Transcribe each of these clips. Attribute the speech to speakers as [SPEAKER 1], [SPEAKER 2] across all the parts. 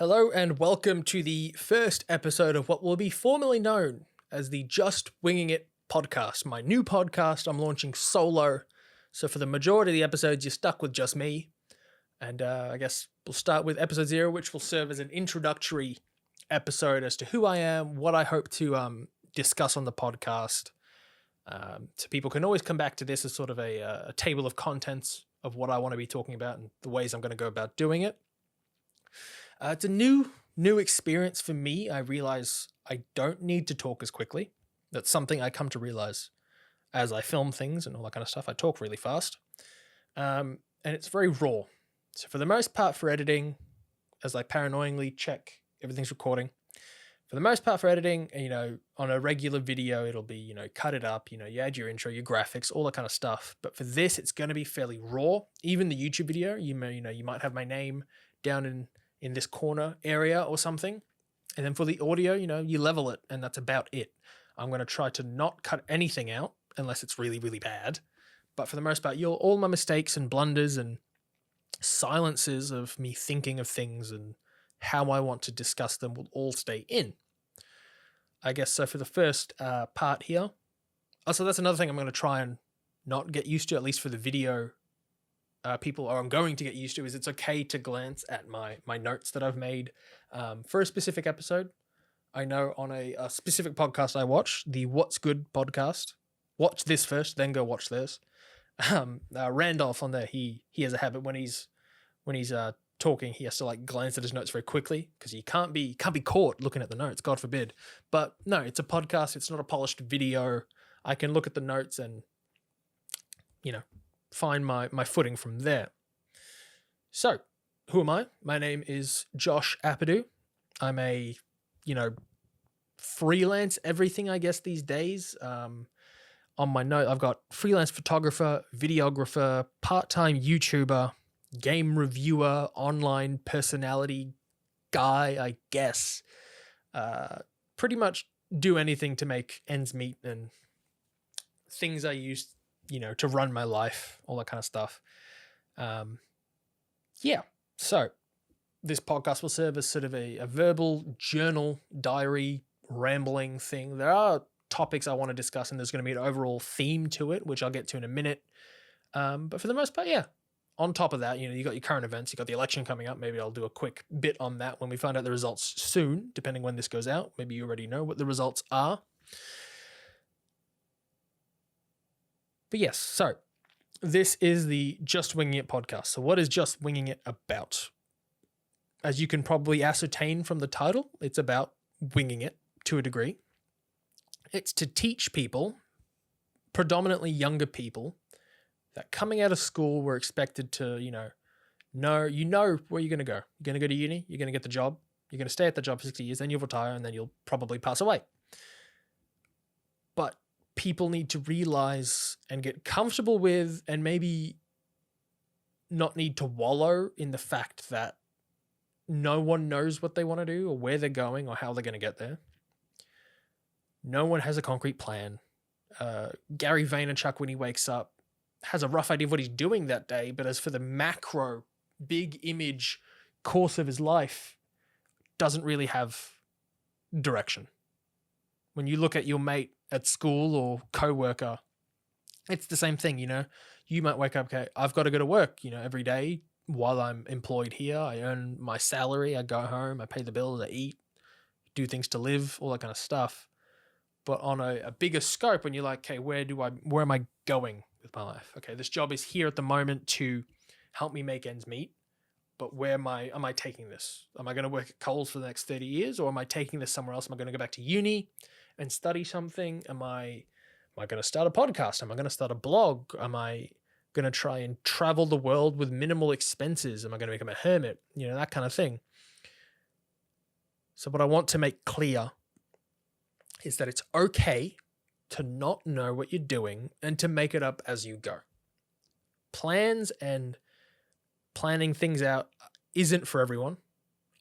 [SPEAKER 1] Hello and welcome to the first episode of what will be formally known as the Just Winging It podcast, my new podcast I'm launching solo. So for the majority of the episodes, you're stuck with just me. And I guess we'll start with episode 0, which will serve as an introductory episode as to who I am, what I hope to discuss on the podcast. So people can always come back to this as sort of a table of contents of what I want to be talking about and the ways I'm going to go about doing it. It's a new experience for me. I realize I don't need to talk as quickly. That's something I come to realize as I film things and all that kind of stuff. I talk really fast. And it's very raw. So for the most part for editing, as I paranoidly check everything's recording, for the most part for editing, on a regular video, it'll be, cut it up, you add your intro, your graphics, all that kind of stuff. But for this, it's going to be fairly raw. Even the YouTube video, you might have my name down in this corner area or something. And then for the audio, you level it and that's about it. I'm going to try to not cut anything out unless it's really, really bad. But for the most part, all my mistakes and blunders and silences of me thinking of things and how I want to discuss them will all stay in. I guess so for the first part here. Also, that's another thing I'm going to try and not get used to, at least for the video people are going to get used to, is it's okay to glance at my notes that I've made for a specific episode. I know on a specific podcast I watch, the What's Good podcast, watch this first, then go watch this. Randolph on there, he has a habit when he's talking, he has to glance at his notes very quickly because he can't be caught looking at the notes, God forbid. But no, it's a podcast, it's not a polished video. I can look at the notes and find my footing from there. So, who am I? My name is Josh Apadu. I'm a, freelance everything, I guess, these days. On my note, I've got freelance photographer, videographer, part-time YouTuber, game reviewer, online personality guy, I guess. Pretty much do anything to make ends meet and things I use to run my life, all that kind of stuff. So this podcast will serve as sort of a verbal journal, diary, rambling thing. There are topics I want to discuss and there's going to be an overall theme to it, which I'll get to in a minute. But for the most part, yeah. On top of that, you got your current events, you got the election coming up. Maybe I'll do a quick bit on that when we find out the results soon, depending when this goes out. Maybe you already know what the results are. But yes, so this is the Just Winging It podcast. So what is Just Winging It about? As you can probably ascertain from the title, it's about winging it to a degree. It's to teach people, predominantly younger people, that coming out of school we're expected to, know where you're going to go. You're going to go to uni, you're going to get the job, you're going to stay at the job for 60 years, then you'll retire, and then you'll probably pass away. But people need to realize and get comfortable with and maybe not need to wallow in the fact that no one knows what they want to do or where they're going or how they're going to get there. No one has a concrete plan. Gary Vaynerchuk, when he wakes up, has a rough idea of what he's doing that day, but as for the macro, big image course of his life, doesn't really have direction. When you look at your mate at school or co-worker, it's the same thing, You might wake up, okay, I've got to go to work, every day while I'm employed here. I earn my salary, I go home, I pay the bills, I eat, do things to live, all that kind of stuff. But on a bigger scope, when you're like, okay, where am I going with my life? Okay, this job is here at the moment to help me make ends meet. But where am I taking this? Am I going to work at Coles for the next 30 years? Or am I taking this somewhere else? Am I going to go back to uni and study something? Am I going to start a podcast? Am I going to start a blog? Am I going to try and travel the world with minimal expenses? Am I going to become a hermit? That kind of thing. So what I want to make clear is that it's okay to not know what you're doing and to make it up as you go. Plans and planning things out isn't for everyone.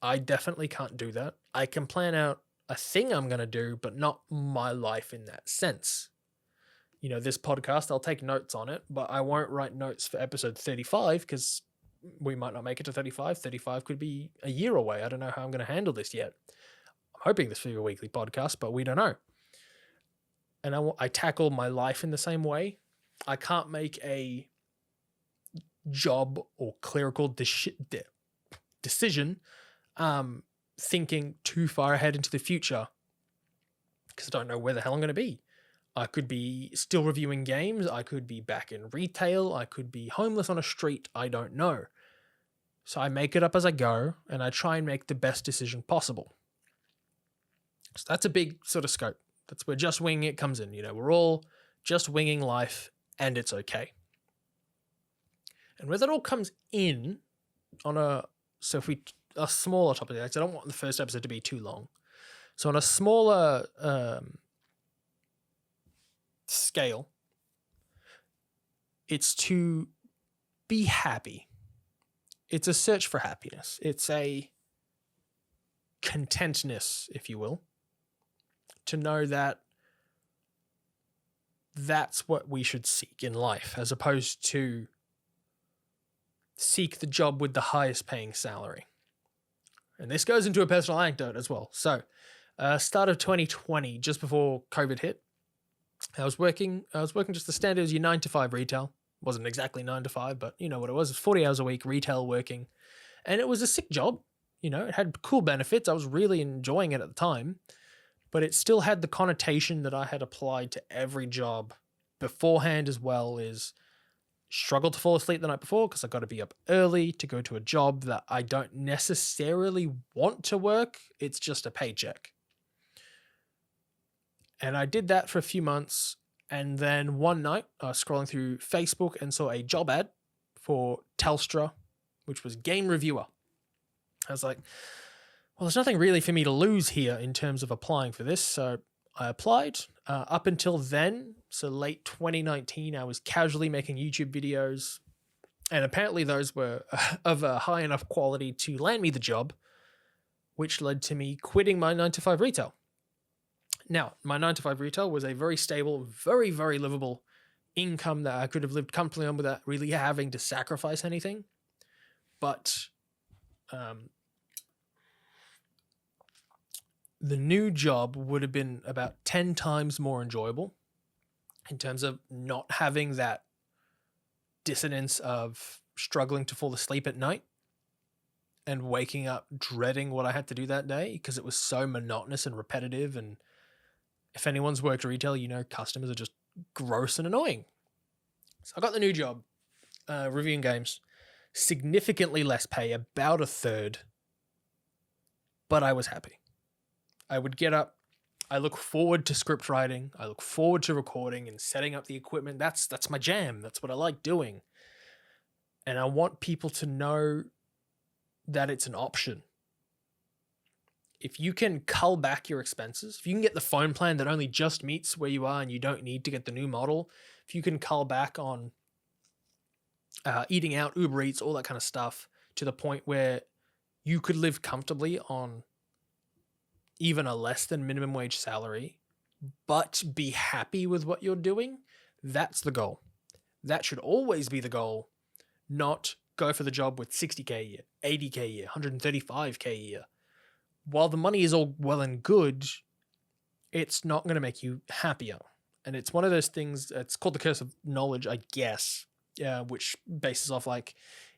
[SPEAKER 1] I definitely can't do that. I can plan out a thing I'm going to do, but not my life in that sense. This podcast, I'll take notes on it, but I won't write notes for episode 35 because we might not make it to 35. 35 could be a year away. I don't know how I'm going to handle this yet. I'm hoping this will be a weekly podcast, but we don't know. And I tackle my life in the same way. I can't make a job or clerical decision thinking too far ahead into the future because I don't know where the hell I'm going to be. I could be still reviewing games. I could be back in retail. I could be homeless on a street. I don't know. So I make it up as I go, and I try and make the best decision possible. So that's a big sort of scope. That's where just winging it comes in. We're all just winging life, and it's okay. And where that all comes in on a smaller topic, I don't want the first episode to be too long. So on a smaller scale, it's to be happy. It's a search for happiness. It's a contentness, if you will, to know that that's what we should seek in life, as opposed to seek the job with the highest paying salary. And this goes into a personal anecdote as well. So, start of 2020, just before COVID hit, I was working just the standard as your 9 to 5 retail. Wasn't exactly 9 to 5, but you know what it was. 40 hours a week, retail working. And it was a sick job. It had cool benefits. I was really enjoying it at the time. But it still had the connotation that I had applied to every job beforehand as well, is struggle to fall asleep the night before because I got to be up early to go to a job that I don't necessarily want to work. It's just a paycheck. And I did that for a few months. And then one night, I was scrolling through Facebook and saw a job ad for Telstra, which was game reviewer. I was like, well, there's nothing really for me to lose here in terms of applying for this. So I applied. Up until then, so late 2019, I was casually making YouTube videos. And apparently those were of a high enough quality to land me the job, which led to me quitting my 9 to 5 retail. Now, my 9 to 5 retail was a very stable, very, very livable income that I could have lived comfortably on without really having to sacrifice anything. But the new job would have been about 10 times more enjoyable in terms of not having that dissonance of struggling to fall asleep at night and waking up dreading what I had to do that day because it was so monotonous and repetitive. And if anyone's worked retail, customers are just gross and annoying. So I got the new job, reviewing games, significantly less pay, about a third, but I was happy. I would get up. I look forward to script writing. I look forward to recording and setting up the equipment. That's my jam. That's what I like doing. And I want people to know that it's an option. If you can cull back your expenses, if you can get the phone plan that only just meets where you are and you don't need to get the new model, if you can cull back on eating out, Uber Eats, all that kind of stuff to the point where you could live comfortably on even a less than minimum wage salary, but be happy with what you're doing, that's the goal. That should always be the goal, not go for the job with 60K a year, 80K a year, 135K a year. While the money is all well and good, it's not going to make you happier. And it's one of those things, it's called the curse of knowledge, I guess, which bases off like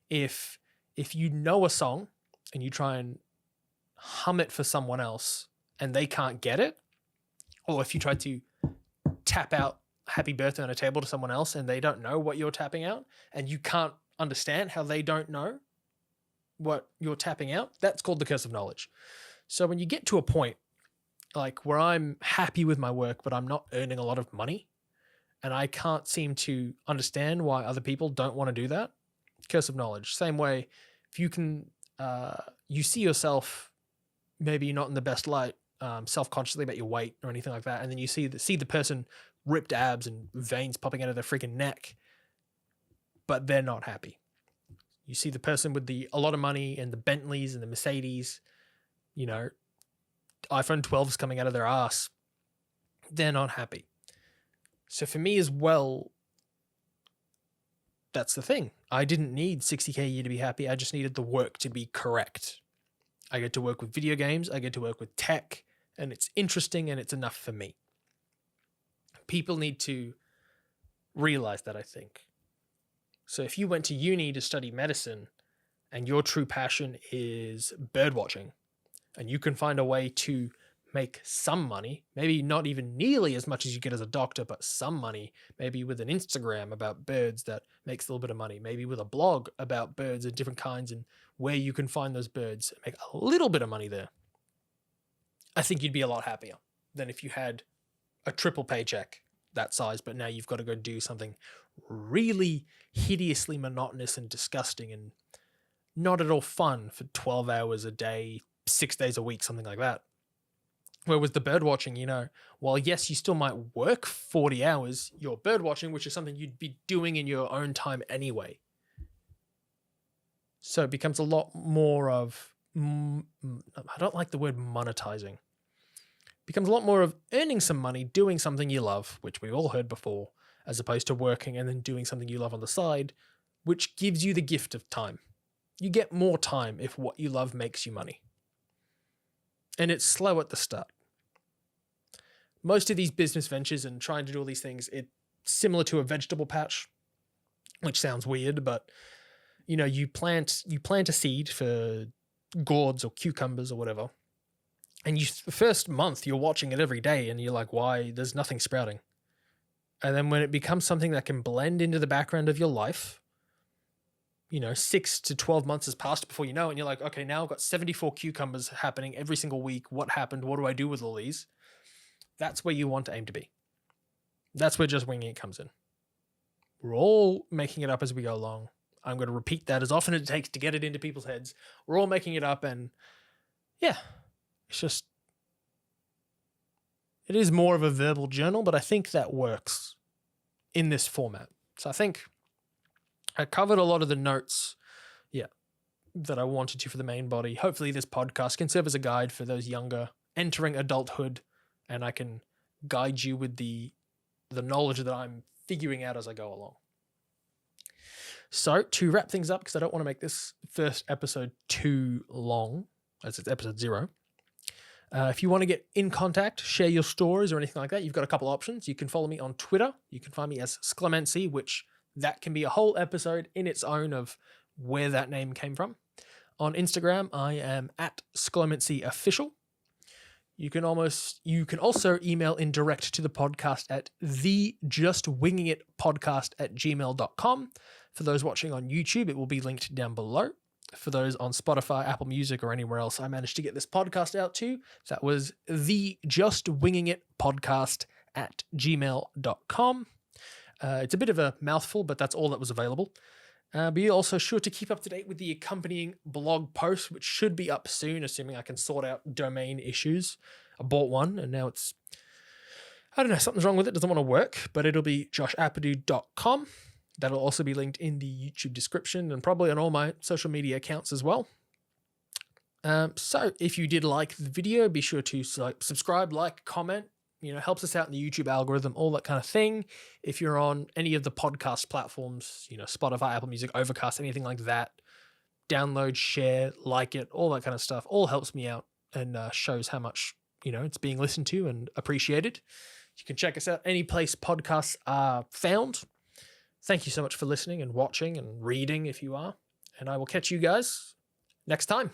[SPEAKER 1] if you know a song and you try and hum it for someone else and they can't get it, or if you try to tap out happy birthday on a table to someone else and they don't know what you're tapping out and you can't understand how they don't know what you're tapping out, that's called the curse of knowledge. So when you get to a point like where I'm happy with my work, but I'm not earning a lot of money and I can't seem to understand why other people don't want to do that, curse of knowledge. Same way, if you can, you see yourself maybe not in the best light, self-consciously about your weight or anything like that, and then you see the person ripped abs and veins popping out of their freaking neck, but they're not happy. You see the person with a lot of money and the Bentleys and the Mercedes, iPhone 12s coming out of their ass. They're not happy. So for me as well, that's the thing. I didn't need 60K a year to be happy. I just needed the work to be correct. I get to work with video games. I get to work with tech, and it's interesting and it's enough for me. People need to realize that, I think. So if you went to uni to study medicine and your true passion is bird watching, and you can find a way to make some money, maybe not even nearly as much as you get as a doctor, but some money, maybe with an Instagram about birds that makes a little bit of money, maybe with a blog about birds and different kinds and where you can find those birds, make a little bit of money there, I think you'd be a lot happier than if you had a triple paycheck that size, but now you've got to go do something really hideously monotonous and disgusting and not at all fun for 12 hours a day, 6 days a week, something like that. Where with the bird watching, while yes, you still might work 40 hours, you're bird watching, which is something you'd be doing in your own time anyway. So it becomes a lot more of, I don't like the word monetizing. It becomes a lot more of earning some money, doing something you love, which we've all heard before, as opposed to working and then doing something you love on the side, which gives you the gift of time. You get more time if what you love makes you money. And it's slow at the start. Most of these business ventures and trying to do all these things, it's similar to a vegetable patch, which sounds weird, but you plant a seed for gourds or cucumbers or whatever, and the first month you're watching it every day and you're like, why? There's nothing sprouting. And then when it becomes something that can blend into the background of your life, 6 to 12 months has passed before you know it, and you're like, okay, now I've got 74 cucumbers happening every single week. What happened? What do I do with all these? That's where you want to aim to be. That's where Just Winging It comes in. We're all making it up as we go along. I'm going to repeat that as often as it takes to get it into people's heads. We're all making it up, and yeah, it is more of a verbal journal, but I think that works in this format. So I think I covered a lot of the notes, that I wanted to for the main body. Hopefully this podcast can serve as a guide for those younger entering adulthood, and I can guide you with the knowledge that I'm figuring out as I go along. So to wrap things up, because I don't want to make this first episode too long, as it's episode 0, if you want to get in contact, share your stories or anything like that, you've got a couple options. You can follow me on Twitter. You can find me as Sklemency, which that can be a whole episode in its own of where that name came from. On Instagram, I am at SklemencyOfficial. You can also email in direct to the podcast at thejustwingingitpodcast@gmail.com. For those watching on YouTube, it will be linked down below. For those on Spotify, Apple Music, or anywhere else I managed to get this podcast out to, that was thejustwingingitpodcast@gmail.com. It's a bit of a mouthful, but that's all that was available. Be also sure to keep up to date with the accompanying blog post, which should be up soon, assuming I can sort out domain issues. I bought one, and now something's wrong with it, doesn't want to work, but it'll be joshapadu.com. That'll also be linked in the YouTube description and probably on all my social media accounts as well. So if you did like the video, be sure to subscribe, like, comment. Helps us out in the YouTube algorithm, all that kind of thing. If you're on any of the podcast platforms, Spotify, Apple Music, Overcast, anything like that, download, share, like it, all that kind of stuff, all helps me out and shows how much, it's being listened to and appreciated. You can check us out any place podcasts are found. Thank you so much for listening and watching and reading if you are. And I will catch you guys next time.